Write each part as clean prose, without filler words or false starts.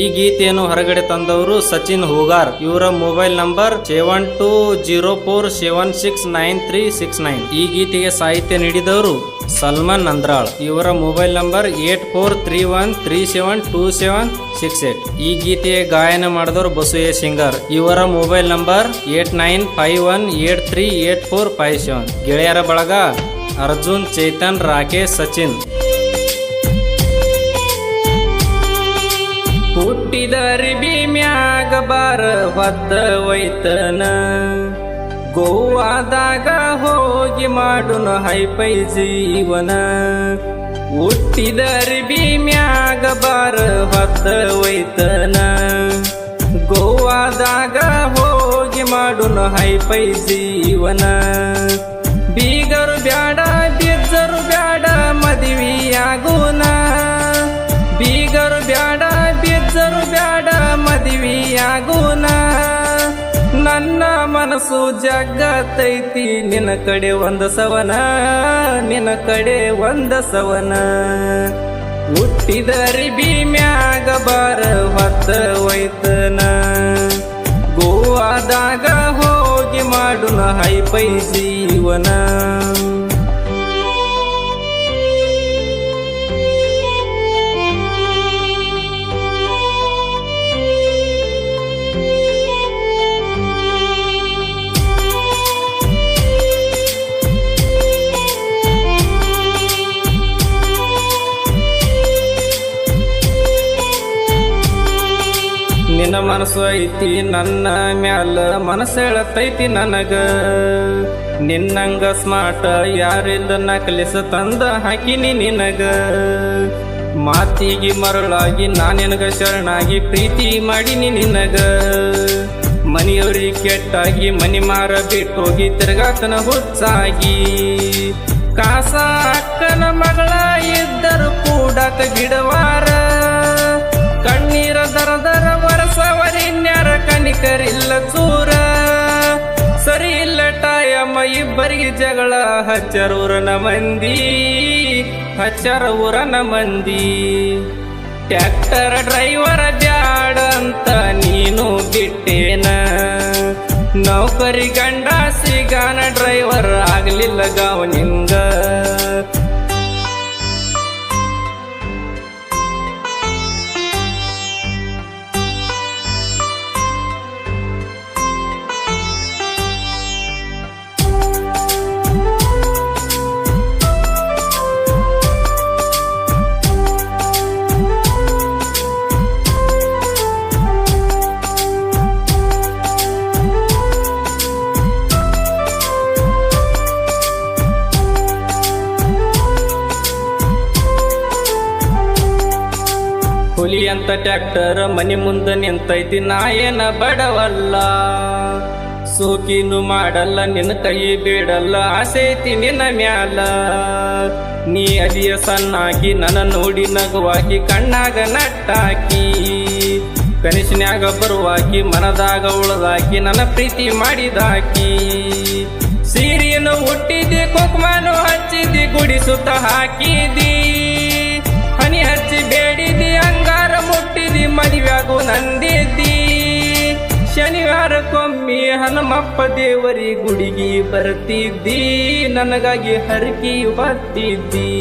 ಈ ಗೀತೆಯನ್ನು ಹೊರಗಡೆ ತಂದವರು ಸಚಿನ್ ಹೂಗಾರ್. ಇವರ ಮೊಬೈಲ್ ನಂಬರ್ 7204769369. ಈ ಗೀತೆಗೆ ಸಾಹಿತ್ಯ ನೀಡಿದವರು ಸಲ್ಮಾನ್ ನಂದ್ರಾಳ್. ಇವರ ಮೊಬೈಲ್ ನಂಬರ್ 8431372768. ಈ ಗೀತೆಯ ಗಾಯನ ಮಾಡಿದವರು ಬಸಯ್ಯ ಸಿಂಗರ್. ಇವರ ಮೊಬೈಲ್ ನಂಬರ್ 8951838457. ಗೆಳೆಯರ ಬಳಗ ಅರ್ಜುನ್, ಚೇತನ್, ರಾಕೇಶ್, ಸಚಿನ್. ಹುಟ್ಟಿದ ಅರಿಬಿ ಮ್ಯಾಗ ಬಾರ ಹೊತ್ತ ಒಯ್ತನ, ಗೋವಾದಾಗ ಹೋಗಿ ಮಾಡುನ ಹೈಪೈ ಜೀವನ. ಹುಟ್ಟಿದ ಅರಿಬಿ ಮ್ಯಾಗ ಬಾರ ಹೊತ್ತ ಒಯ್ತನ, ಗೋವಾದಾಗ ಹೋಗಿ ಮಾಡುನ ಹೈಪೈ ಜೀವನ. ಬೀಗರು ಬ್ಯಾಡ ಬಿಜ್ಜರು ಬ್ಯಾಡ ಮದುವೆಯಾಗುನ, ಬೀಗರು ಬ್ಯಾಡ ಬಿಜ್ಜರು ಬ್ಯಾಡ ಮದುವೆಯಾಗುನ. ನನ್ನ ಮನಸ್ಸು ಜಗತ್ತೈತಿ ನಿನ್ನ ಕಡೆ ಒಂದ ಸವನ, ನಿನ್ನ ಕಡೆ ಒಂದ ಸವನ. ಹುಟ್ಟಿದ ಅರಿಬಿ ಮ್ಯಾಗ ಬಾರ ಹೊತ್ತ ಒಯ್ತನ, ಗೋವಾದಾಗ ಹೋಗಿ ಮಾಡುನ ಹೈಪೈ ಜೀವನ. ನಿನ್ನ ಮನಸ್ಸು ಐತಿ ನನ್ನ ಮ್ಯಾಲ, ಮನಸ್ಸು ಹೇಳತೈತಿ ನನಗ. ನಿನ್ನಂಗ ಸ್ಮಾರ್ಟ್ ಯಾರಿಲ್ಲ ನಕಲಿಸ ತಂದ ಹಾಕಿನಿ ನಿನಗ. ಮಾತಿಗೆ ಮರಳಾಗಿ ನಾನಿನಗ ಶರಣಾಗಿ ಪ್ರೀತಿ ಮಾಡಿನಿ ನಿನಗ. ಮನೆಯವ್ರಿಗೆ ಕೆಟ್ಟಾಗಿ ಮನಿ ಮಾರ ಬಿಟ್ಟೋಗಿ ತಿರ್ಗಾತನ ಹುಚ್ಚಾಗಿ. ಕಾಸ ಅಕ್ಕನ ಮಗಳ ಇದ್ದರು ಕೂಡಾಕ ಗಿಡವಾರ, ಕಣ್ಣೀರ ದರದರ ವರಸವರಿನ್ಯಾರ ಕನಿಕರಿಲ್ಲ ಚೂರ. ಸರಿ ಇಲ್ಲ ಟಾಯಮ್ಮ ಇಬ್ಬರಿಗೆ ಜಗಳ ಹಚ್ಚರ ಊರನ ಮಂದಿ, ಹಚ್ಚರ ಊರನ ಮಂದಿ. ಟ್ಯಾಕ್ಟರ್ ಡ್ರೈವರ ಬ್ಯಾಡ ಅಂತ ನೀನು ಬಿಟ್ಟೇನ, ನೌಕರಿ ಗಂಡ ಸಿಗಾನ ಡ್ರೈವರ್ ಆಗ್ಲಿಲ್ಲ ಗಾವ ನಿಂಗ. ಹುಲಿ ಅಂತ ಟ್ಯಾಕ್ಟರ್ ಮನಿ ಮುಂದೆ ನಿಂತೈತಿ, ನಾ ಏನ ಬಡವಲ್ಲ. ಸೋಕಿನು ಮಾಡಲ್ಲ ನಿನ್ನ ಕೈ ಬೇಡಲ್ಲ, ಆಸೈತಿ ನಿನ್ನ ಮ್ಯಾಲ. ನೀ ಅದಿಯ ಸಣ್ಣಾಗಿ ನನ್ನ ನೋಡಿ ನಗುವಾಗಿ ಕಣ್ಣಾಗ ನಟ್ಟಾಕಿ. ಕನಸಿನ್ಯಾಗ ಬರುವಾಕಿ ಮನದಾಗ ಉಳದಾಕಿ ನನ್ನ ಪ್ರೀತಿ ಮಾಡಿದಾಕಿ. ಸೀರೆಯನ್ನು ಹುಟ್ಟಿದಿ ಕುಕ್ಮನು ಹಚ್ಚಿದಿ ಗುಡಿ ಸುತ್ತ ಹಾಕಿದಿ. ಹನಿ ಹಚ್ಚಿ ಬೇಡಿದಿ ಅಂಗಾರ ಮುಟ್ಟಿದಿ ಮದುವೆಯಾಗು ನಂದಿದ್ದಿ. ಶನಿವಾರಕ್ಕೊಮ್ಮೆ ಹನುಮಪ್ಪ ದೇವರಿ ಗುಡಿಗೆ ಬರ್ತಿದ್ದಿ, ನನಗಾಗಿ ಹರಕಿ ಬರ್ತಿದ್ದಿ.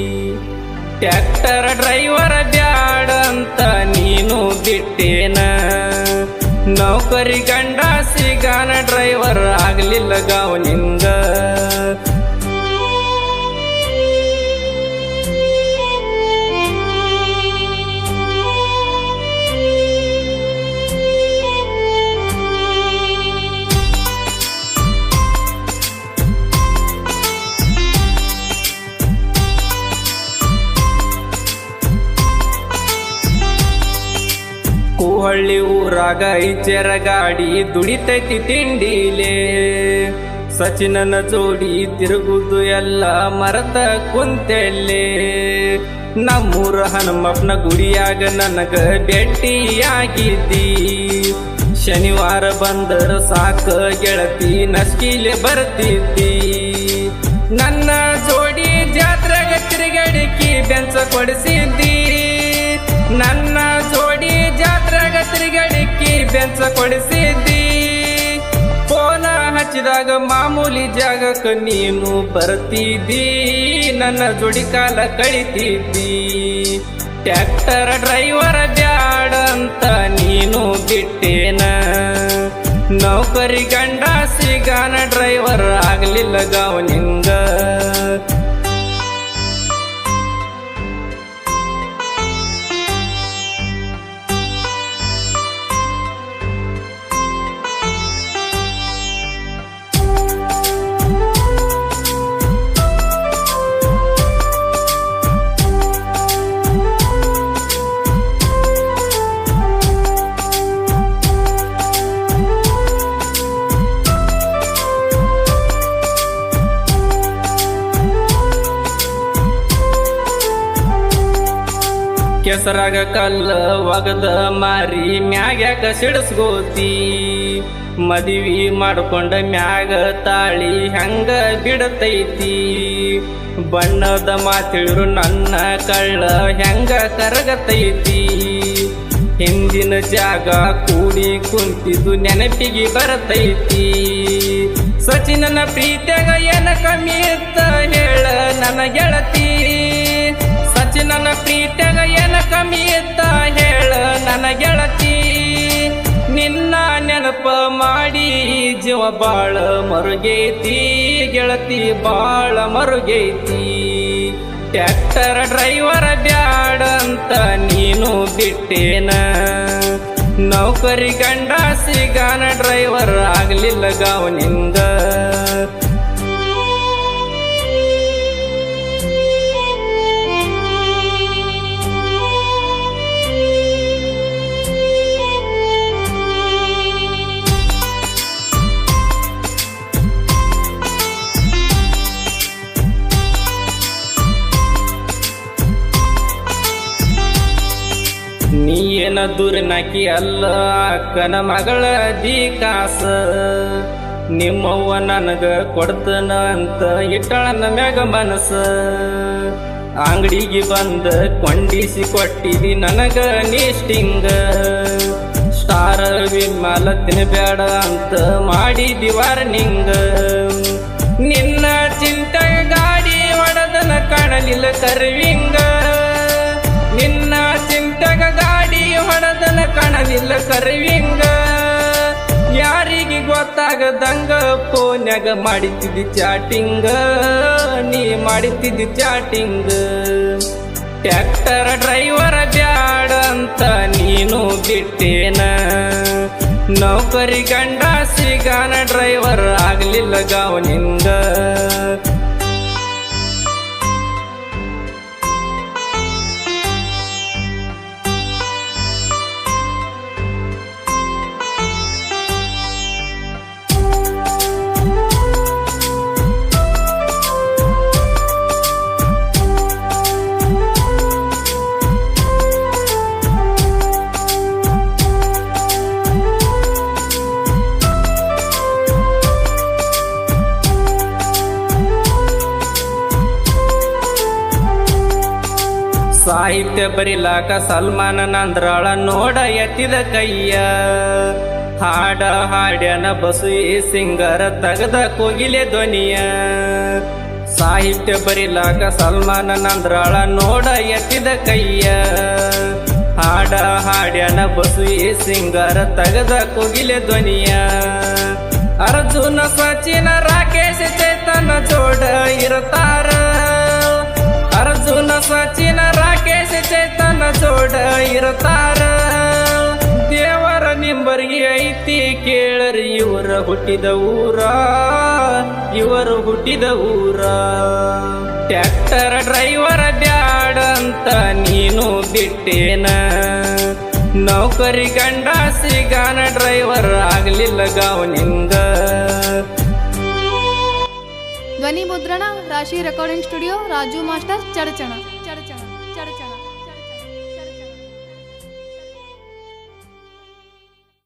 ಟ್ಯಾಕ್ಟರ್ ಡ್ರೈವರ ಬ್ಯಾಡ ಅಂತ ನೀನು ಬಿಟ್ಟೇನ, ನೌಕರಿ ಗಂಡ ಸಿಗಾನ ಡ್ರೈವರ್ ಆಗ್ಲಿಲ್ಲ ಗಾವ ನಿಂಗ. ಹಳ್ಳಿ ಊರಾಗ ಐಚೆರ ಗಾಡಿ ದುಡಿತೈತಿ ತಿಂಡಿಲೇ. ಸಚಿನನ ಜೋಡಿ ತಿರುಗುದು ಎಲ್ಲ ಮರತ ಕುಂತೆಲ್ಲೇ. ನಮ್ಮೂರ ಹನುಮಪ್ಪನ ಗುಡಿಯಾಗ ನನಗ ಭೇಟಿಯಾಗಿದ್ದಿ. ಶನಿವಾರ ಬಂದರ ಸಾಕ ಗೆಳತಿ ನಸ್ಕಿಲೆ ಬರ್ತಿದ್ದಿ. ನನ್ನ ಜೋಡಿ ಜಾತ್ರೆಗ ತಿರುಗಡಿಕಿ ಬೆಂಚ ಕೊಡಿಸಿದ್ದಿ. ನನ್ನ ಜೋಡಿ ಜಾತ್ರೆಗ ಬೆಂಚ ಕೊಡಿಸಿದ್ದಿ. ಫೋನ ಹಚ್ಚಿದಾಗ ಮಾಮೂಲಿ ಜಾಗಕ್ಕ ನೀನು ಬರ್ತಿದ್ದಿ, ನನ್ನ ಜೋಡಿ ಕಾಲ ಕಳಿತಿದ್ದಿ. ಟ್ರ್ಯಾಕ್ಟರ್ ಡ್ರೈವರ್ ಬ್ಯಾಡ ಅಂತ ನೀನು ಬಿಟ್ಟೇನ, ನೌಕರಿ ಗಂಡ ಸಿಗಾನ ಡ್ರೈವರ್ ಆಗ್ಲಿಲ್ಲ ಗಾವ ನಿಂಗ. ಕೆಸರಾಗ ಕಲ್ಲ ಒಗದ ಮಾರಿ ಮ್ಯಾಗ್ಯಾಕ ಸಿಡಸ್ಗೋತಿ. ಮದುವೆ ಮಾಡ್ಕೊಂಡ ಮ್ಯಾಗ ತಾಳಿ ಹೆಂಗ ಬಿಡತೈತಿ. ಬಣ್ಣದ ಮಾತಿಳಿರು ನನ್ನ ಕಳ್ಳ ಹೆಂಗ ಕರಗತೈತಿ. ಹಿಂದಿನ ಜಾಗ ಕೂಡಿ ಕುಂತಿದ್ದು ನೆನಪಿಗೆ ಬರತೈತಿ. ಸಚಿನನ ಪ್ರೀತ್ಯಾಗ ಏನ ಕಮ್ಮಿ ಇತ್ತ ಹೇಳ ನನ್ನ ಗೆಳತಿ. ಸಚಿನನ ಪ್ರೀತ್ಯಾಗ ಏನ ಕಮ್ಮಿ ಇತ್ತ ಹೇಳ ನನ್ನ ಗೆಳತಿ. ನಿನ್ನ ನೆನಪ ಮಾಡಿ ಜೀವ ಬಾಳ ಮರುಗೈತಿ ಗೆಳತಿ, ಬಾಳ ಮರುಗೈತಿ. ಟ್ರ್ಯಾಕ್ಟರ್ ಡ್ರೈವರ್ ಬ್ಯಾಡ ಅಂತ ನೀನು ಬಿಟ್ಟೇನ, ನೌಕರಿ ಗಂಡ ಸಿಗಾನ ಡ್ರೈವರ್ ಆಗ್ಲಿಲ್ಲ ಗಾವ ನಿಂಗ. ನೀ ಏನ ದುರ್ನಾಕಿ ಅಲ್ಲ ಅಕ್ಕನ ಮಗಳ ದಿ ಕಾಸ. ನಿಮ್ಮವ್ವ ನನಗ ಕೊಡ್ತನ ಅಂತ ಇಟ್ಟಳನ ಮ್ಯಾಗ ಮನಸ. ಅಂಗಡಿಗೆ ಬಂದ ಕೊಂಡಿಸಿ ಕೊಟ್ಟಿದಿ ನನಗ ನೀಸ್ಟಿಂಗ. ಸ್ಟಾರ್ ವಿಮಾಲ ತಿನ್ಬ್ಯಾಡ ಅಂತ ಮಾಡಿದಿ ವಾರ್ನಿಂಗ. ನಿನ್ನ ಚಿಂತೆ ಗಾಡಿ ಒಡದನ ಕಾಣಲಿಲ್ಲ ಕರ್ವಿಂಗ. ನಿನ್ನ ಚಿಂತೆಗ ಗಾಡಿ ಹೊಡೆದನ ಕಾಣಲಿಲ್ಲ ಕರ್ವಿಂಗ. ಯಾರಿಗೆ ಗೊತ್ತಾಗದಂಗ ಫೋನ್ಯಾಗ ಮಾಡಿತಿದ್ದಿ ಚಾಟಿಂಗ, ನೀ ಮಾಡಿತಿದ್ದಿ ಚಾಟಿಂಗ. ಟ್ರ್ಯಾಕ್ಟರ್ ಡ್ರೈವರ್ ಬ್ಯಾಡ ಅಂತ ನೀನು ಬಿಟ್ಟೇನ, ನೌಕರಿ ಗಂಡ ಸಿಗಾನ ಡ್ರೈವರ್ ಆಗ್ಲಿಲ್ಲ ಗಾವ ನಿಂಗ. ಸಾಹಿತ್ಯ ಬರಿಲಾಕ ಸಲ್ಮಾನ ನಂದ್ರಾಳ ನೋಡ ಎತ್ತಿದ ಕೈಯ. ಹಾಡ ಹಾಡ್ಯನ ಬಸು ಸಿಂಗರ ತಗದ ಕೋಗಿಲೆ ಧ್ವನಿಯ. ಸಾಹಿತ್ಯ ಬರಿಲಾಕ ಸಲ್ಮಾನ ನಂದ್ರಾಳ ನೋಡ ಎತ್ತಿದ ಕೈಯ. ಹಾಡ ಹಾಡ್ಯನ ಬಸು ಸಿಂಗರ ತಗದ ಕೋಗಿಲೆ ಧ್ವನಿಯ. ಅರ್ಜುನ ಸಚಿನ ರಾಕೇಶ್ ಚೇತನ ಜೋಡ ಇರ್ತಾರ. ಅರ್ಜುನ ಸಚಿನ ರಾಕೇಶ್ ಚೇತನ ಜೋಡ ಇರ್ತಾರ. ದೇವರ ನಿಂಬರ್ಗಿ ಐತಿ ಕೇಳರಿ ಇವರ ಹುಟ್ಟಿದ ಊರ, ಇವರು ಹುಟ್ಟಿದ ಊರ. ಟ್ರ್ಯಾಕ್ಟರ್ ಡ್ರೈವರ್ ಬ್ಯಾಡ ಅಂತ ನೀನು ಬಿಟ್ಟೇನ, ನೌಕರಿ ಗಂಡ ಸಿಗಾನ ಡ್ರೈವರ್ ಆಗ್ಲಿಲ್ಲ ಗಾವ ನಿಂಗ. ಧ್ವನಿ ಮುದ್ರಣ ರಾಶಿ recording studio Raju master Chadchan.